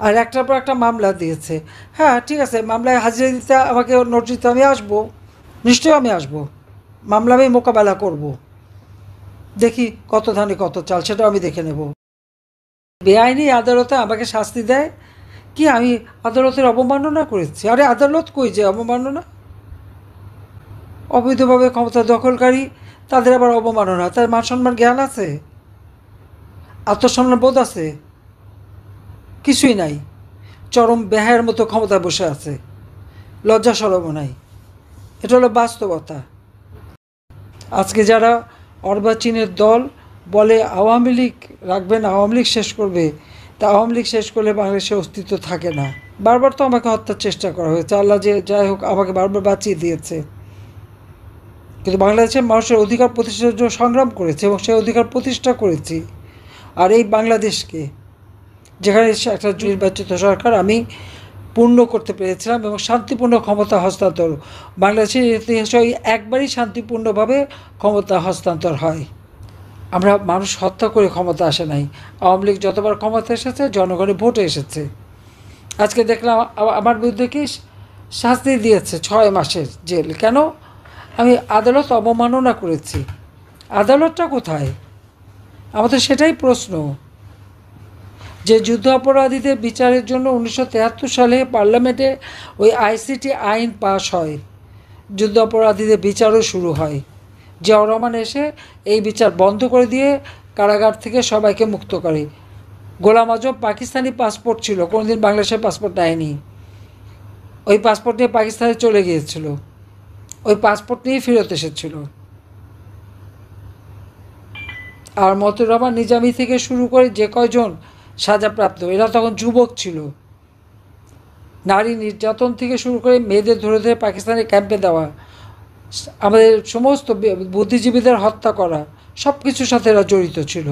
আর একটার পর একটা মামলা দিয়েছে। হ্যাঁ ঠিক আছে, মামলায় হাজিরা দিতে আমাকে নোটিশ দিতে আমি আসবো, নিশ্চয়ই আমি আসবো, মামলা আমি মোকাবেলা করব। দেখি কত ধানে কত চাল, সেটাও আমি দেখে নেব। বেআইনি আদালতে আমাকে শাস্তি দেয় কি আমি আদালতের অবমাননা করেছি? আরে আদালত কই যে অবমাননা? অবৈধভাবে ক্ষমতা দখলকারী, তাদের আবার অবমাননা? তার মান সম্মান জ্ঞান আছে? আত্মসম্মান বোধ আছে? কিছুই নাই। চরম বেহায়ের মতো ক্ষমতায় বসে আছে, লজ্জা সরমও নাই। এটা হলো বাস্তবতা। আজকে যারা অর্বাচীনের দল বলে আওয়ামী লীগ রাখবেন, আওয়ামী লীগ শেষ করবে, তা আওয়ামী লীগ শেষ করলে বাংলাদেশের অস্তিত্ব থাকে না। বারবার তো আমাকে হত্যার চেষ্টা করা হয়েছে, আল্লাহ যে যাই হোক আমাকে বারবার বাঁচিয়ে দিয়েছে। কিন্তু বাংলাদেশের মানুষের অধিকার প্রতিষ্ঠার জন্য সংগ্রাম করেছে এবং সেই অধিকার প্রতিষ্ঠা করেছি। আর এই বাংলাদেশকে, যেখানে একটা নির্বাচিত সরকার আমি পূর্ণ করতে পেরেছিলাম এবং শান্তিপূর্ণ ক্ষমতা হস্তান্তর, বাংলাদেশের ইতিহাসে একবারই শান্তিপূর্ণভাবে ক্ষমতা হস্তান্তর হয়। আমরা মানুষ হত্যা করে ক্ষমতা আসে নাই। আওয়ামী লীগ যতবার ক্ষমতা এসেছে জনগণের ভোটে এসেছে। আজকে দেখলাম আমার বিরুদ্ধে কি শাস্তি দিয়েছে 6 মাসের জেল। কেন? আমি আদালত অবমাননা করেছি। আদালতটা কোথায়? আমাদের সেটাই প্রশ্ন। যে যুদ্ধ অপরাধীদের বিচারের জন্য 1973 সালে পার্লামেন্টে ওই আইসিটি আইন পাশ হয়, যুদ্ধ অপরাধীদের বিচারও শুরু হয়। জিয়াউর রহমান এসে এই বিচার বন্ধ করে দিয়ে কারাগার থেকে সবাইকে মুক্ত করে। গোলাম আজম পাকিস্তানি পাসপোর্ট ছিল, কোনোদিন বাংলাদেশের পাসপোর্ট নেয়নি। ওই পাসপোর্ট নিয়ে পাকিস্তানে চলে গিয়েছিল, ওই পাসপোর্ট নিয়েই ফেরত এসেছিল। আর মতিউর রহমান নিজামী থেকে শুরু করে যে কয়জন সাজাপ্রাপ্ত, এরা তখন যুবক ছিল। নারী নির্যাতন থেকে শুরু করে মেয়েদের ধরে ধরে পাকিস্তানের ক্যাম্পে দেওয়া, আমাদের সমস্ত বুদ্ধিজীবীদের হত্যা করা, সব কিছুর সাথে এরা জড়িত ছিল,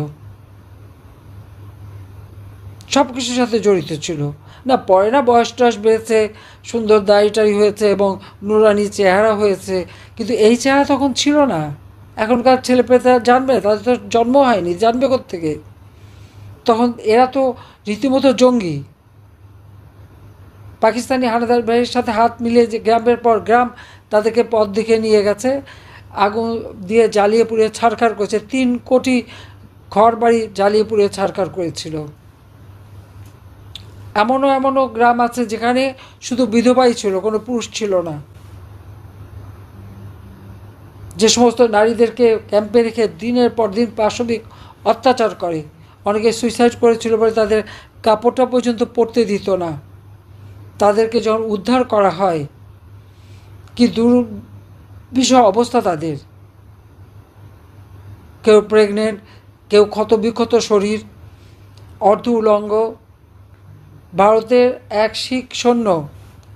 সব কিছুর সাথে জড়িত ছিল। না পরে না বয়স টয়স বেড়েছে, সুন্দর দাড়িটাড়ি হয়েছে এবং নুরানি চেহারা হয়েছে, কিন্তু এই চেহারা তখন ছিল না। এখনকার ছেলেপেলে জানবে? তাদের তো জন্ম হয়নি, জানবে কোত্থেকে? তখন এরা তো রীতিমতো জঙ্গি। পাকিস্তানি হানাদার বাহিনীর সাথে হাত মিলিয়ে যে গ্রামের পর গ্রাম তাদেরকে পথ দেখে নিয়ে গেছে, আগুন দিয়ে জ্বালিয়ে পুড়িয়ে ছারখার করেছে। 3 কোটি ঘর বাড়ি জ্বালিয়ে পুড়িয়ে ছারখার করেছিল। এমনও গ্রাম আছে যেখানে শুধু বিধবাই ছিল, কোনো পুরুষ ছিল না। যে সমস্ত নারীদেরকে ক্যাম্পে রেখে দিনের পর দিন পাশবিক অত্যাচার করে, অনেকে সুইসাইড করেছিল বলে তাদের কাপড়টা পর্যন্ত পরতে দিত না। তাদেরকে যখন উদ্ধার করা হয়, কি দুর্বিষহ অবস্থা তাদের। কেউ প্রেগনেন্ট, কেউ ক্ষতবিক্ষত শরীর, অর্ধ উলঙ্গ। ভারতের এক শিখ সৈন্য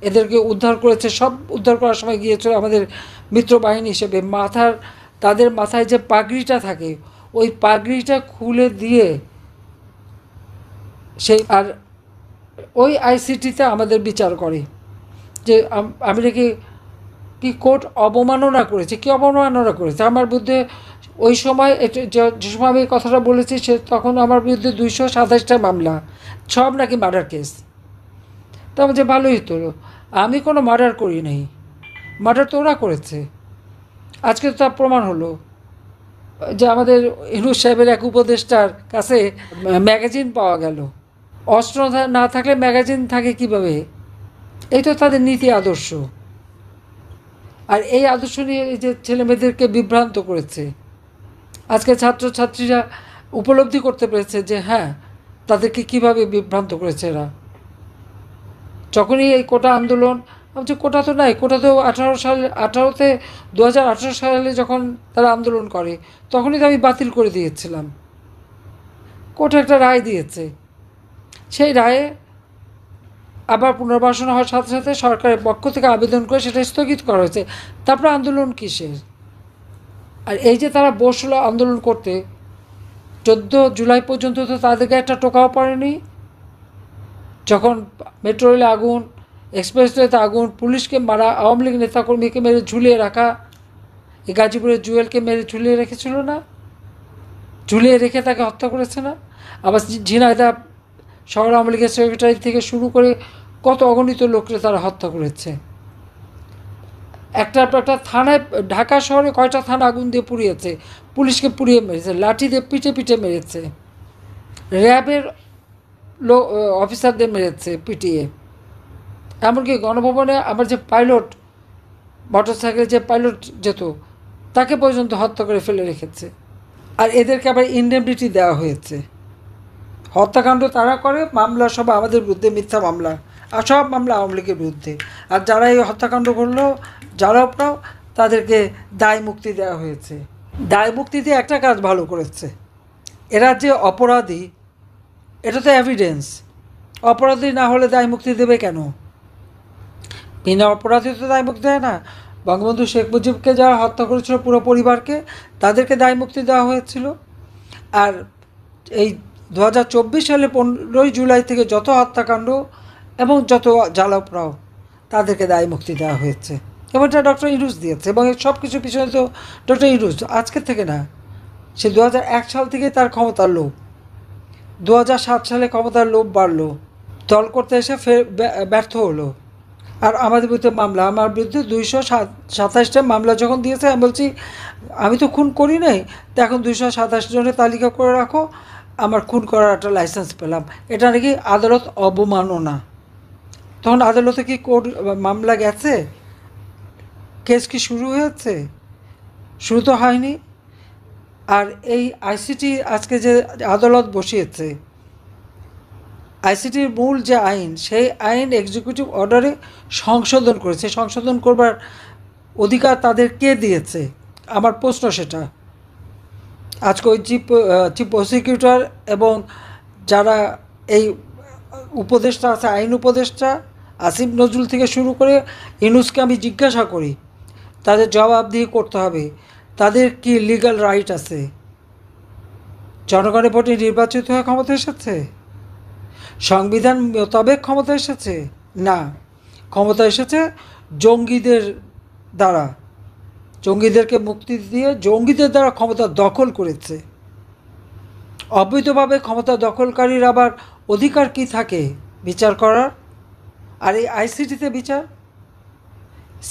এদেরকে উদ্ধার করেছে। সব উদ্ধার করার সময় গিয়েছিল আমাদের মিত্রবাহিনী হিসেবে। তাদের মাথায় যে পাগড়িটা থাকে, ওই পাগড়িটা খুলে দিয়ে সেই আর ওই আইসিটিতে আমাদের বিচার করে যে আমি নাকি কি কোর্ট অবমাননা করেছে। কি অবমাননা করেছে আমার বিরুদ্ধে? ওই সময় যে সময় আমি কথাটা বলেছি তখন আমার বিরুদ্ধে 227টা মামলা, সব নাকি মার্ডার কেস। তা যে ভালোই হতো, আমি কোনো মার্ডার করি নাই, মার্ডার তো ওরা করেছে। আজকে তো তার প্রমাণ হলো যে আমাদের ইউনূস সাহেবের এক উপদেষ্টার কাছে ম্যাগাজিন পাওয়া গেল। অস্ত্র না থাকলে ম্যাগাজিন থাকে কিভাবে? এই তো তাদের নীতি আদর্শ। আর এই আদর্শ নিয়ে এই যে ছেলেমেয়েদেরকে বিভ্রান্ত করেছে। আজকে ছাত্রছাত্রীরা উপলব্ধি করতে পেরেছে যে হ্যাঁ, তাদেরকে কিভাবে বিভ্রান্ত করেছে এরা। যখনই এই কোটা আন্দোলন, যে কোটা তো নাই, কোটা তো 2018 সালে যখন তারা আন্দোলন করে তখনই তো আমি বাতিল করে দিয়েছিলাম। কোর্ট একটা রায় দিয়েছে, সেই রায়ে আবার পুনর্বাসন হওয়ার সাথে সাথে সরকারের পক্ষ থেকে আবেদন করে সেটা স্থগিত করা হয়েছে। তারপরে আন্দোলন কিসের? আর এই যে তারা বসলো আন্দোলন করতে, 14 জুলাই পর্যন্ত তো তাদেরকে একটা টোকাও পড়েনি। যখন মেট্রো রেলে আগুন, এক্সপ্রেসওয়েতে আগুন, পুলিশকে মারা, আওয়ামী লীগ নেতাকর্মীকে মেরে ঝুলিয়ে রাখা, এই গাজীপুরের জুয়েলকে মেরে ঝুলিয়ে রেখেছিল না? ঝুলিয়ে রেখে তাকে হত্যা করেছে না? আবার ঝিনাইদহ শহর আওয়ামী লীগের সেক্রেটারি থেকে শুরু করে কত অগণিত লোককে তারা হত্যা করেছে। একটা থানায়, ঢাকা শহরে কয়টা থানা আগুন দিয়ে পুড়িয়েছে, পুলিশকে পুড়িয়ে মেরেছে, লাঠি দিয়ে পিটে পিটে মেরেছে, র্যাবের অফিসারদের মেরেছে পিটিয়ে। এমনকি গণভবনে আমার যে পাইলট, মোটরসাইকেল যে পাইলট যেত, তাকে পর্যন্ত হত্যা করে ফেলে রেখেছে। আর এদেরকে আবার ইনডেমনিটি দেওয়া হয়েছে। হত্যাকাণ্ড তারা করে, মামলা সব আমাদের বিরুদ্ধে, মিথ্যা মামলা, আর সব মামলা আওয়ামী লীগের বিরুদ্ধে। আর যারা এই হত্যাকাণ্ড করলো, যারা আপনাও, তাদেরকে দায় মুক্তি দেওয়া হয়েছে। দায় মুক্তি দিয়ে একটা কাজ ভালো করেছে, এরা যে অপরাধী, এটা তো এভিডেন্স। অপরাধী না হলে দায় মুক্তি দেবে কেন? বিনা অপরাধী তো দায় মুক্তি দেয় না। বঙ্গবন্ধু শেখ মুজিবকে যারা হত্যা করেছিল, পুরো পরিবারকে, তাদেরকে দায় মুক্তি দেওয়া হয়েছিল। আর এই 2024 সালে 15ই জুলাই থেকে যত হত্যাকাণ্ড এবং যত জ্বালাপড়াও, তাদেরকে দায় মুক্তি দেওয়া হয়েছে। এবং এটা ডক্টর ইউনূস দিয়েছে। এবং সব কিছু পিছনে তো ডক্টর ইউনূস, আজকের থেকে না, সে 2001 সাল থেকে তার ক্ষমতার লোভ, 2007 সালে ক্ষমতার লোভ বাড়লো, দল করতে এসে ব্যর্থ হলো। আর আমাদের বিরুদ্ধে মামলা, আমার বিরুদ্ধে 227টা মামলা যখন দিয়েছে, আমি বলছি আমি তো খুন করি নাই, তো এখন 227 জনের তালিকা করে রাখো, আমার খুন করার একটা লাইসেন্স পেলাম। এটা নাকি আদালত অবমাননা। তখন আদালতে কি কোর্ট মামলা গেছে? কেস কি শুরু হয়েছে? শুরু তো হয়নি। আর এই আইসিটি আজকে যে আদালত বসিয়েছে, আইসিটির মূল যে আইন, সেই আইন এক্সিকিউটিভ অর্ডারে সংশোধন করেছে। সংশোধন করবার অধিকার তাদের কে দিয়েছে? আমার প্রশ্ন সেটা। আজকে ওই চিফ প্রসিকিউটর এবং যারা এই উপদেষ্টা আছে, আইন উপদেষ্টা আসিফ নজরুল থেকে শুরু করে ইউনূসকে আমি জিজ্ঞাসা করি, তাদের জবাবদিহি করতে হবে। তাদের কি লিগ্যাল রাইট আছে? জনগণের ভোটে নির্বাচিত হয়ে ক্ষমতা এসেছে? সংবিধান মোতাবেক ক্ষমতা এসেছে? না, ক্ষমতা এসেছে জঙ্গিদের দ্বারা। জঙ্গিদেরকে মুক্তি দিয়ে জঙ্গিদের দ্বারা ক্ষমতা দখল করেছে। অবৈধভাবে ক্ষমতা দখলকারীর আবার অধিকার কি থাকে বিচার করার? আর এই আইসিটিতে বিচার,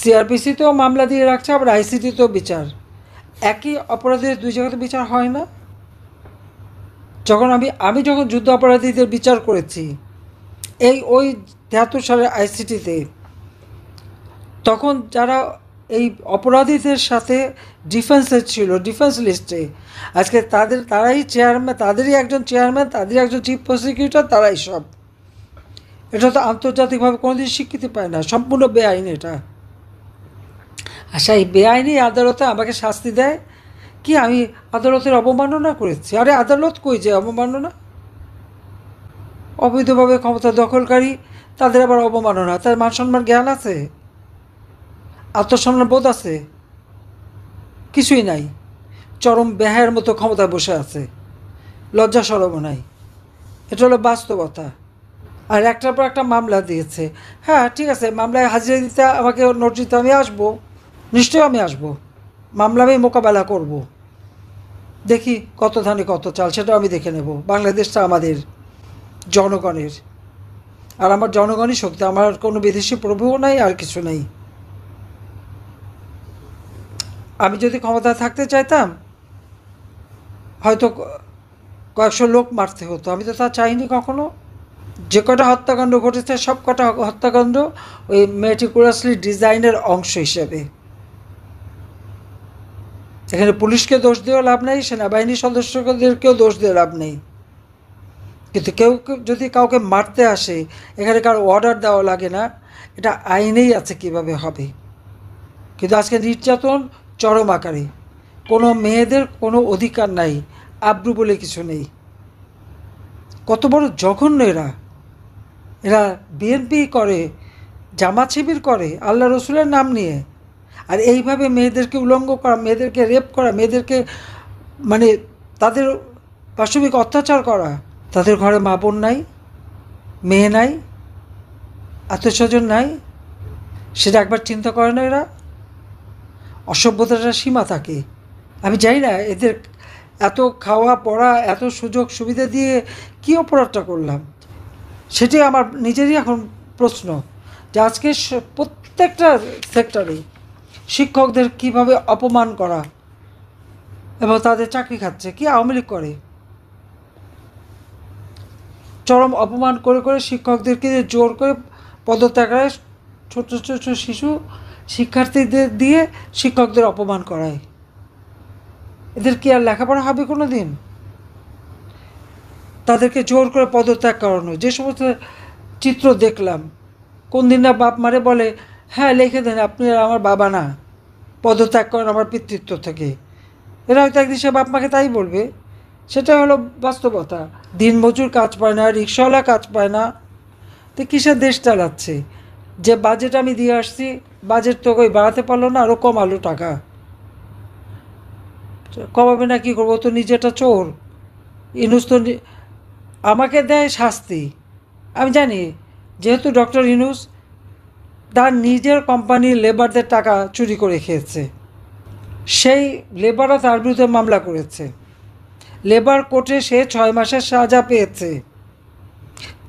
সিআরপিসিতেও মামলা দিয়ে রাখছে, আবার আইসিটিতেও বিচার। একই অপরাধীদের দুই জায়গাতে বিচার হয় না? যখন আমি যখন যুদ্ধ অপরাধীদের বিচার করেছি ওই 73 সালের আইসিটিতে, তখন যারা এই অপরাধীদের সাথে ডিফেন্সে ছিল, ডিফেন্স লিস্টে, আজকে তারাই চেয়ারম্যান, তাদেরই একজন চেয়ারম্যান, তাদেরই একজন চিফ প্রসিকিউটর, তারাই সব। এটা তো আন্তর্জাতিকভাবে কোনোদিন স্বীকৃতি পায় না, সম্পূর্ণ বেআইন এটা। আচ্ছা, এই বেআইনি আদালতে আমাকে শাস্তি দেয় কি আমি আদালতের অবমাননা করেছি? আরে আদালত কই যে অবমাননা? অবৈধভাবে ক্ষমতা দখলকারী, তাদের আবার অবমাননা। তার মান সম্মান জ্ঞান আছে? আত্মসম্মান বোধ আছে? কিছুই নাই। চরম বেহায়ের মতো ক্ষমতায় বসে আছে, লজ্জা শরমও নাই। এটা হলো বাস্তবতা। আর একটার পর একটা মামলা দিয়েছে। হ্যাঁ, ঠিক আছে, মামলায় হাজিরা দিতে আমাকে নোট দিতে আমি আসবো, নিশ্চয়ই আমি আসবো, মামলা আমি মোকাবেলা করব। দেখি কত ধানে কত চাল, সেটাও আমি দেখে নেব। বাংলাদেশটা আমাদের জনগণের, আর আমার জনগণই শক্তি, আমার কোনো বিদেশি প্রভুও নাই, আর কিছু নেই। আমি যদি ক্ষমতায় থাকতে চাইতাম, হয়তো কয়েকশো লোক মারতে হতো। আমি তো তা চাইনি কখনো। যে কটা হত্যাকাণ্ড ঘটেছে, সব কটা হত্যাকাণ্ড ওই মেটিকুলাসলি ডিজাইনের অংশ হিসেবে। এখানে পুলিশকে দোষ দেওয়া লাভ নেই, সেনাবাহিনীর সদস্যদেরকেও দোষ দিয়ে লাভ নেই। কিন্তু কেউ যদি কাউকে মারতে আসে, এখানে কারো অর্ডার দেওয়া লাগে না, এটা আইনেই আছে কিভাবে হবে। কিন্তু আজকে নির্যাতন চরম আকারে, কোনো মেয়েদের কোনো অধিকার নাই, আব্রু বলে কিছু নেই। কত বড় জঘন্য এরা! এরা বিএনপি করে, জামাত শিবির করে, আল্লাহ রসুলের নাম নিয়ে। আর এইভাবে মেয়েদেরকে উলঙ্গ করা, মেয়েদেরকে রেপ করা, মেয়েদেরকে মানে তাদের পাশবিক অত্যাচার করা। তাদের ঘরে মা বোন নাই, মেয়ে নাই, আত্মীয়স্বজন নাই, সেটা একবার চিন্তা করে না এরা? অসভ্যতার সীমা থাকে। আমি জানি না এদের এত খাওয়া পড়া, এত সুযোগ সুবিধা দিয়ে কী অপরাধটা করলাম। সেটি আমার নিজেরই এখন প্রশ্ন যে আজকে প্রত্যেকটা সেক্টরে শিক্ষকদের কিভাবে অপমান করা এবং তাদের চাকরি খাচ্ছে। কি আওয়ামী লীগ করে? চরম অপমান করে করে শিক্ষকদেরকে জোর করে পদত্যাগ করায়, ছোট ছোট শিশু শিক্ষার্থীদের দিয়ে শিক্ষকদের অপমান করায়। এদের কি আর লেখাপড়া হবে কোনো দিন? তাদেরকে জোর করে পদত্যাগ করানো, যে সমস্ত চিত্র দেখলাম, কোন দিন না বাপ মারে বলে হ্যাঁ লিখে দেন আপনি আর আমার বাবা না, পদত্যাগ করেন আমার পিতৃত্ব থেকে। এরা হয়তো একদিন সে বাপ মাকে তাই বলবে। সেটা হলো বাস্তবতা। দিনমজুর কাজ পায় না, রিক্সাওয়ালা কাজ পায় না, তো কিসের দেশ চালাচ্ছে? যে বাজেট আমি দিয়ে আসছি, বাজেট তো কই বাড়াতে পারলো না, আরও কমালো টাকা। কমাবে না কী করবো? তো নিজেটা চোর। ইনুস তো আমাকে দেয় শাস্তি। আমি জানি যেহেতু ডক্টর ইনুস তার নিজের কোম্পানির লেবারদের টাকা চুরি করে খেয়েছে, সেই লেবাররা তার বিরুদ্ধে মামলা করেছে। লেবার কোর্টে সে 6 মাসের সাজা পেয়েছে।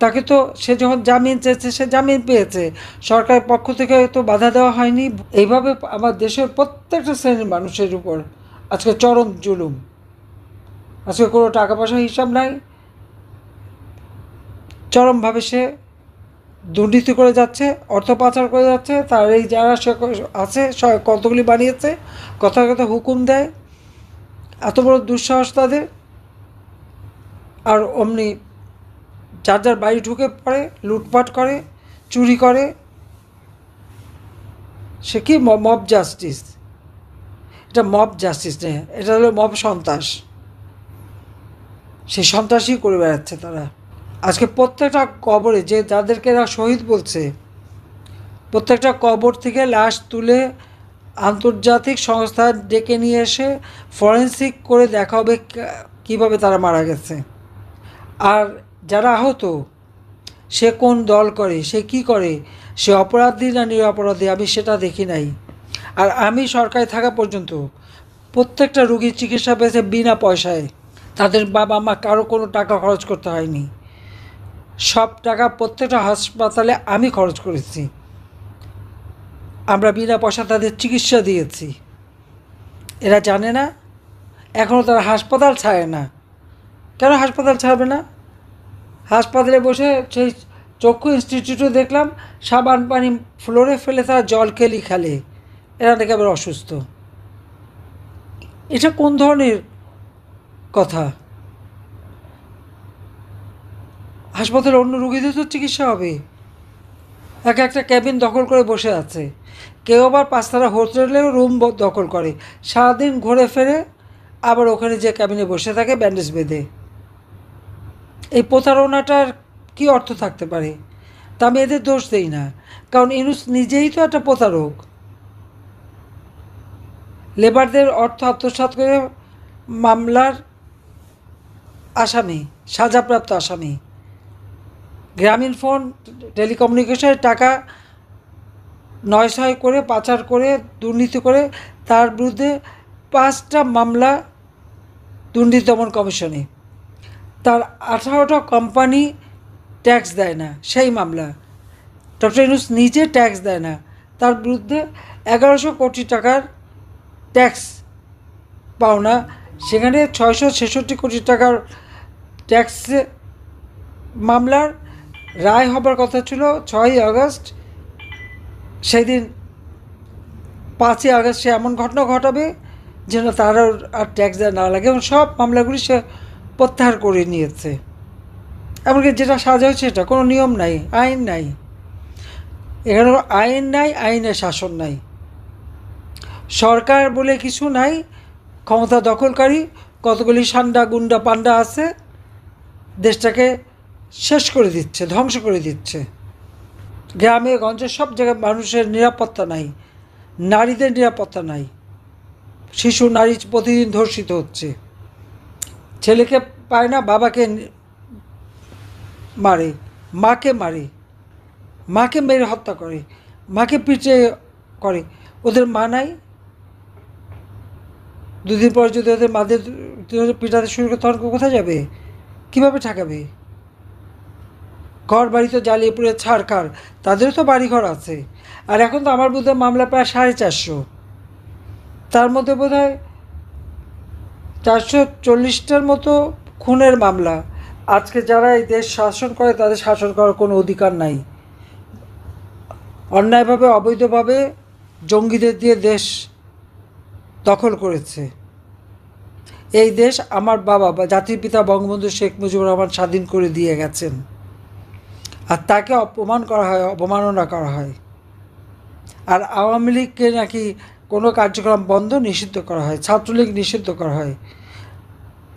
তাকে তো সে যখন জামিন চেয়েছে সে জামিন পেয়েছে, সরকারের পক্ষ থেকে তো বাধা দেওয়া হয়নি। এইভাবে আমার দেশের প্রত্যেকটা শ্রেণীর মানুষের উপর আজকে চরম জুলুম। আজকে কোনো টাকা পয়সার হিসাব নাই, চরমভাবে সে দুর্নীতি করে যাচ্ছে, অর্থ পাচার করে যাচ্ছে। তার এই যারা সে আছে কতগুলি বানিয়েছে, কথা কথা হুকুম দেয়, এত বড় দুঃসাহস তাদের। আর অমনি যার যার বাড়ি ঢুকে পড়ে, লুটপাট করে, চুরি করে। সে কি মব জাস্টিস? এটা মব জাস্টিস নেই, এটা হলো মব সন্ত্রাস। সেই সন্ত্রাসই করে বেড়াচ্ছে তারা। আজকে প্রত্যেকটা কবরে যে যাদেরকে এরা শহীদ বলছে, প্রত্যেকটা কবর থেকে লাশ তুলে আন্তর্জাতিক সংস্থা ডেকে নিয়ে এসে ফরেন্সিক করে দেখা হবে কীভাবে তারা মারা গেছে। আর যারা আহত, সে কোন দল করে, সে কি করে, সে অপরাধী না নিরপরাধী, আমি সেটা দেখি নাই। আর আমি সরকারে থাকা পর্যন্ত প্রত্যেকটা রুগীর চিকিৎসা পেয়েছে বিনা পয়সায়। তাদের বাবা মা কারো কোনো টাকা খরচ করতে হয়নি। সব টাকা প্রত্যেকটা হাসপাতালে আমি খরচ করেছি। আমরা বিনা পয়সা তাদের চিকিৎসা দিয়েছি। এরা জানে না, এখনও তারা হাসপাতাল ছাড়ে না। কেন হাসপাতাল ছাড়বে না? হাসপাতালে বসে সেই চক্ষু ইনস্টিটিউটে দেখলাম সাবান পানি ফ্লোরে ফেলে তারা জল কেলি খেলে। এরা নাকি আবার অসুস্থ। এটা কোন ধরনের কথা? হাসপাতালে অন্য রোগীদের তো চিকিৎসা হবে। একটা ক্যাবিন দখল করে বসে আছে। কেউ আবার 5 তারা হোটেলেও রুম দখল করে, সারাদিন ঘুরে ফেরে আবার ওখানে যে ক্যাবিনে বসে থাকে ব্যান্ডেজ বেঁধে। এই প্রতারণাটার কী অর্থ থাকতে পারে? তা আমি এদের দোষ দেই না, কারণ ইনুস নিজেই তো একটা প্রতারক। লেবারদের অর্থ আত্মসাৎ করে মামলার আসামি, সাজাপ্রাপ্ত আসামি। গ্রামীণ ফোন টেলিকমিউনিকেশনের টাকা 9-6 করে পাচার করে দুর্নীতি করে তার বিরুদ্ধে 5টা মামলা দুর্নীতি দমন কমিশনে। তার 18টা কোম্পানি ট্যাক্স দেয় না, সেই মামলা। ডক্টর ইউনূস নিজে ট্যাক্স দেয় না, তার বিরুদ্ধে 1100 কোটি টাকার ট্যাক্স পাওনা। সেখানে 666 কোটি টাকার ট্যাক্স মামলার রায় হবার কথা ছিল 6ই আগস্ট। সেই দিন 5ই আগস্ট সে এমন ঘটনা ঘটাবে যেন তার আর ট্যাক্স দেওয়া না লাগে, এবং সব মামলাগুলি সে প্রত্যাহার করে নিয়েছে। এমনকি যেটা সাজা হয়েছে সেটা কোনো নিয়ম নাই, আইন নাই। এখানে আইন নাই, আইনের শাসন নাই, সরকার বলে কিছু নাই। ক্ষমতা দখলকারী কতগুলি সান্ডা গুন্ডা পান্ডা আছে, দেশটাকে শেষ করে দিচ্ছে, ধ্বংস করে দিচ্ছে। গ্রামে গঞ্জে সব জায়গায় মানুষের নিরাপত্তা নাই, নারীদের নিরাপত্তা নাই। শিশু নারী প্রতিদিন ধর্ষিত হচ্ছে, ছেলেকে পায় না, বাবাকে মারে, মাকে মারে, মাকে মেরে হত্যা করে, মাকে পিটে করে। ওদের মা নাই? 2 দিন পর যদি ওদের মাদের পিটাতে শুরু করে তখন কোথায় যাবে? কীভাবে ঠেকাবে? ঘর বাড়ি তো জ্বালিয়ে পুড়ে ছাড়খাড়, তাদেরও তো বাড়িঘর আছে। আর এখন তো আমার বিরুদ্ধে মামলা প্রায় 450, তার মধ্যে বোধ হয় 440টার মতো খুনের মামলা। আজকে যারা এই দেশ শাসন করে তাদের শাসন করার কোনো অধিকার নাই। অন্যায়ভাবে অবৈধভাবে জঙ্গিদের দিয়ে দেশ দখল করেছে। এই দেশ আমার বাবা বা জাতির পিতা বঙ্গবন্ধু শেখ মুজিবুর রহমান স্বাধীন করে দিয়ে গেছেন, আর তাকে অপমান করা হয়, অবমাননা করা হয়। আর আওয়ামী লীগকে নাকি কোনো কার্যক্রম বন্ধ, নিষিদ্ধ করা হয়, ছাত্রলীগ নিষিদ্ধ করা হয়।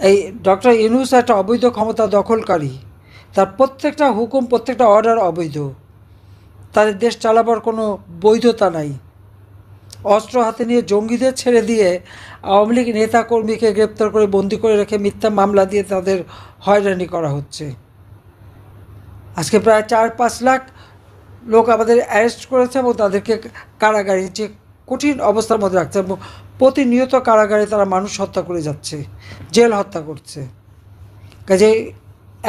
এই ডক্টর ইউনূস একটা অবৈধ ক্ষমতা দখলকারী, তার প্রত্যেকটা হুকুম, প্রত্যেকটা অর্ডার অবৈধ। তাদের দেশ চালাবার কোনো বৈধতা নাই। অস্ত্র হাতে নিয়ে জঙ্গিদের ছেড়ে দিয়ে আওয়ামী লীগ নেতা কর্মীকে গ্রেপ্তার করে বন্দি করে রেখে মিথ্যা মামলা দিয়ে তাদের হয়রানি করা হচ্ছে। আজকে প্রায় 4-5 লাখ লোক আমাদের অ্যারেস্ট করেছে এবং তাদেরকে কারাগারে যে কঠিন অবস্থার মধ্যে রাখছে, এবং প্রতিনিয়ত কারাগারে তারা মানুষ হত্যা করে যাচ্ছে, জেল হত্যা করছে। কাজে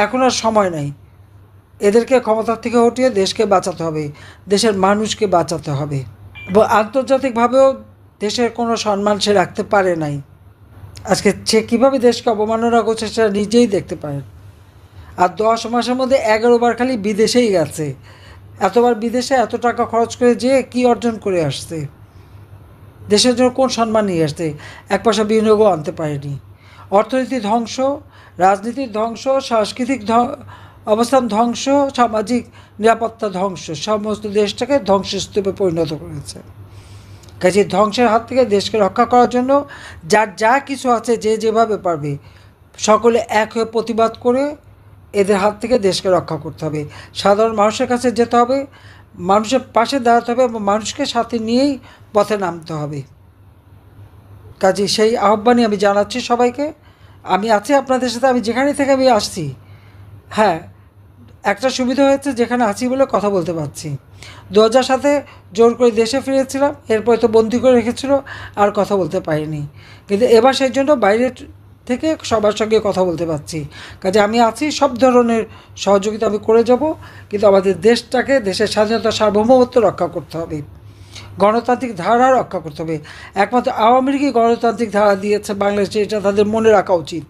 এখন আর সময় নাই। এদেরকে ক্ষমতার থেকে হটিয়ে দেশকে বাঁচাতে হবে, দেশের মানুষকে বাঁচাতে হবে। এবং আন্তর্জাতিকভাবেও দেশের কোনো সম্মান সে রাখতে পারে নাই। আজকে সে কীভাবে দেশকে অবমাননা করছে সেটা নিজেই দেখতে পারেন। আর 10 মাসের মধ্যে 11 বার খালি বিদেশেই গেছে। এতবার বিদেশে এত টাকা খরচ করে যেয়ে কী অর্জন করে আসছে? দেশের জন্য কোন সম্মান নিয়ে আসছে? এক পয়সা বিনিয়োগও আনতে পারেনি। অর্থনীতি ধ্বংস, রাজনীতির ধ্বংস, সাংস্কৃতিক অবস্থান ধ্বংস, সামাজিক নিরাপত্তা ধ্বংস, সমস্ত দেশটাকে ধ্বংসস্তূপে পরিণত করেছে। কাজে ধ্বংসের হাত থেকে দেশকে রক্ষা করার জন্য যার যা কিছু আছে, যে যেভাবে পারবে, সকলে এক হয়ে প্রতিবাদ করে এদের হাত থেকে দেশকে রক্ষা করতে হবে। সাধারণ মানুষের কাছে যেতে হবে, মানুষের পাশে দাঁড়াতে হবে এবং মানুষকে সাথে নিয়েই পথে নামতে হবে। কাজে সেই আহ্বানই আমি জানাচ্ছি সবাইকে। আমি আছি আপনাদের সাথে, আমি যেখানে থেকে আমি আসছি। হ্যাঁ, একটা সুবিধা হয়েছে, যেখানে আছি বলে কথা বলতে পারছি। 2007 জোর করে দেশে ফিরেছিলাম, এরপরে তো বন্দি করে রেখেছিল, আর কথা বলতে পারিনি। কিন্তু এবার সেই জন্য বাইরে থেকে সবার সঙ্গে কথা বলতে পারছি। কাজে আমি আছি, সব ধরনের সহযোগিতা আমি করে যাব। কিন্তু আমাদের দেশটাকে, দেশের স্বাধীনতা সার্বভৌমত্ব রক্ষা করতে হবে, গণতান্ত্রিক ধারা রক্ষা করতে হবে। একমাত্র আওয়ামী লীগই গণতান্ত্রিক ধারা দিয়েছে বাংলাদেশে, এটা তাদের মনে রাখা উচিত।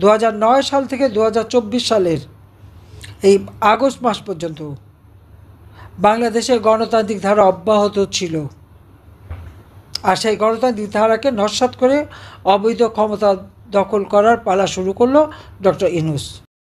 2009 সাল থেকে 2024 সালের এই আগস্ট মাস পর্যন্ত বাংলাদেশের গণতান্ত্রিক ধারা অব্যাহত ছিল। আর সেই গণতান্ত্রিক ধারাকে নস্যাৎ করে অবৈধ ক্ষমতা দখল করার পালা শুরু করলো ডক্টর ইউনূস।